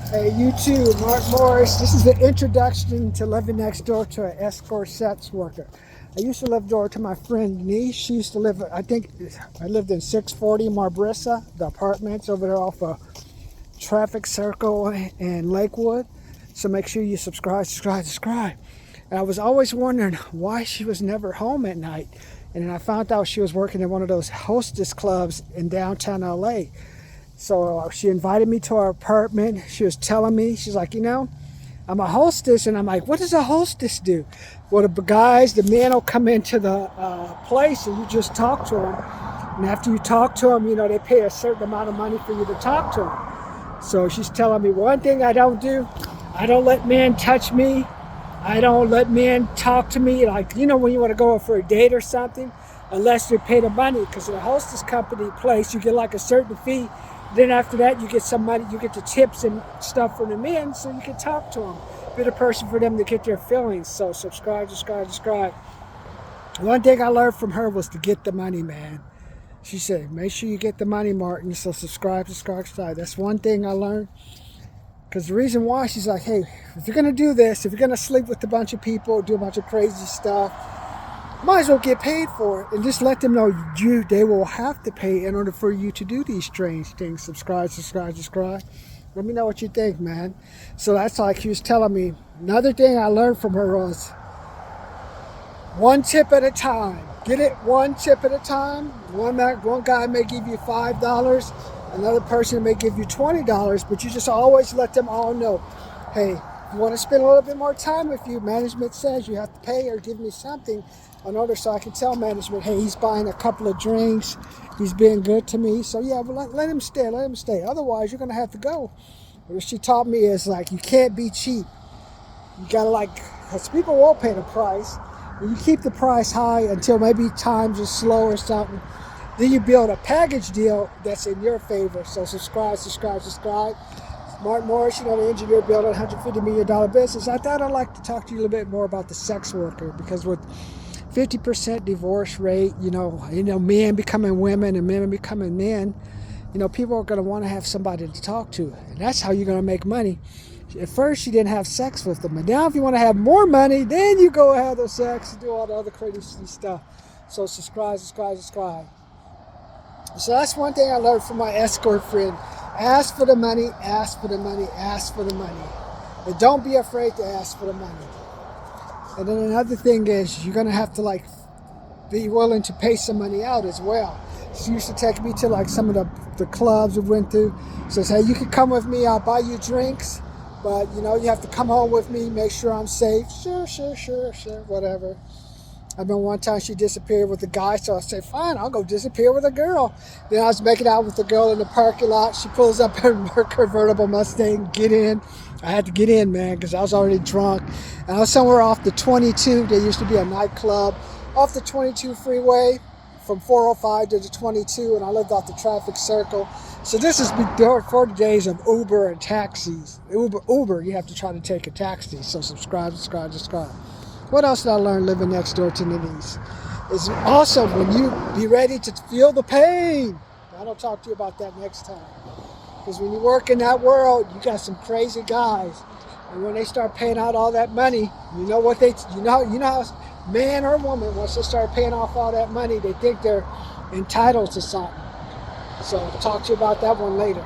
Hey, you too, Mark Morris. This is the introduction to living next door to an escort sex worker. I used to live door to my friend Denise. She used to live, I think, I lived in 640 Marbrissa, the apartments over there off of Traffic Circle and Lakewood. So make sure you subscribe. And I was always wondering why she was never home at night. And then I found out she was working in one of those hostess clubs in downtown LA. So she invited me to her apartment. She was telling me, she's like, I'm a hostess. And I'm like, what does a hostess do? Well, the men will come into the place and you just talk to them. And after you talk to them, they pay a certain amount of money for you to talk to them. So she's telling me one thing I don't do. I don't let men touch me. I don't let men talk to me. Like, when you want to go for a date or something, unless you pay the money. Because in a hostess company place, you get like a certain fee. Then after that, you get some money, you get the tips and stuff from the men, so you can talk to them. Be the person for them to get their feelings. So subscribe. One thing I learned from her was to get the money, man. She said, make sure you get the money, Martin. So subscribe. That's one thing I learned. Because the reason why, she's like, hey, if you're going to do this, if you're going to sleep with a bunch of people, do a bunch of crazy stuff, might as well get paid for it and just let them know they will have to pay in order for you to do these strange things. Subscribe. Let me know what you think, man. So that's like she was telling me. Another thing I learned from her was one tip at a time. Get it one tip at a time. One guy may give you $5. Another person may give you $20, but you just always let them all know, hey, if you want to spend a little bit more time with you, management says you have to pay or give me something in order so I can tell management, hey, he's buying a couple of drinks, he's being good to me. So yeah, but let him stay. Otherwise, you're going to have to go. What she taught me is like, you can't be cheap. You got to because people will pay the price. And you keep the price high until maybe times are slow or something. Then you build a package deal that's in your favor. So subscribe. Mark Morris, the engineer building a $150 million business. I thought I'd like to talk to you a little bit more about the sex worker, because with 50% divorce rate, men becoming women and women becoming men, people are going to want to have somebody to talk to. And that's how you're going to make money. At first, you didn't have sex with them. And now if you want to have more money, then you go have the sex and do all the other crazy stuff. So subscribe. So that's one thing I learned from my escort friend. Ask for the money. And don't be afraid to ask for the money. And then another thing is you're going to have to be willing to pay some money out as well. She used to take me to some of the clubs we went to. Says, hey, you can come with me. I'll buy you drinks. But, you have to come home with me. Make sure I'm safe. Sure, whatever. I remember one time she disappeared with a guy, so I said, fine, I'll go disappear with a girl. Then I was making out with the girl in the parking lot. She pulls up her convertible Mustang, get in. I had to get in, man, because I was already drunk. And I was somewhere off the 22. There used to be a nightclub off the 22 freeway from 405 to the 22, and I lived off the Traffic Circle. So this is before the days of Uber and taxis. Uber, you have to try to take a taxi. So subscribe. What else did I learn living next door to Denise? It's awesome when you be ready to feel the pain. I'll talk to you about that next time. Because when you work in that world, you got some crazy guys. And when they start paying out all that money, you know how man or woman, once they start paying off all that money, they think they're entitled to something. So I'll talk to you about that one later.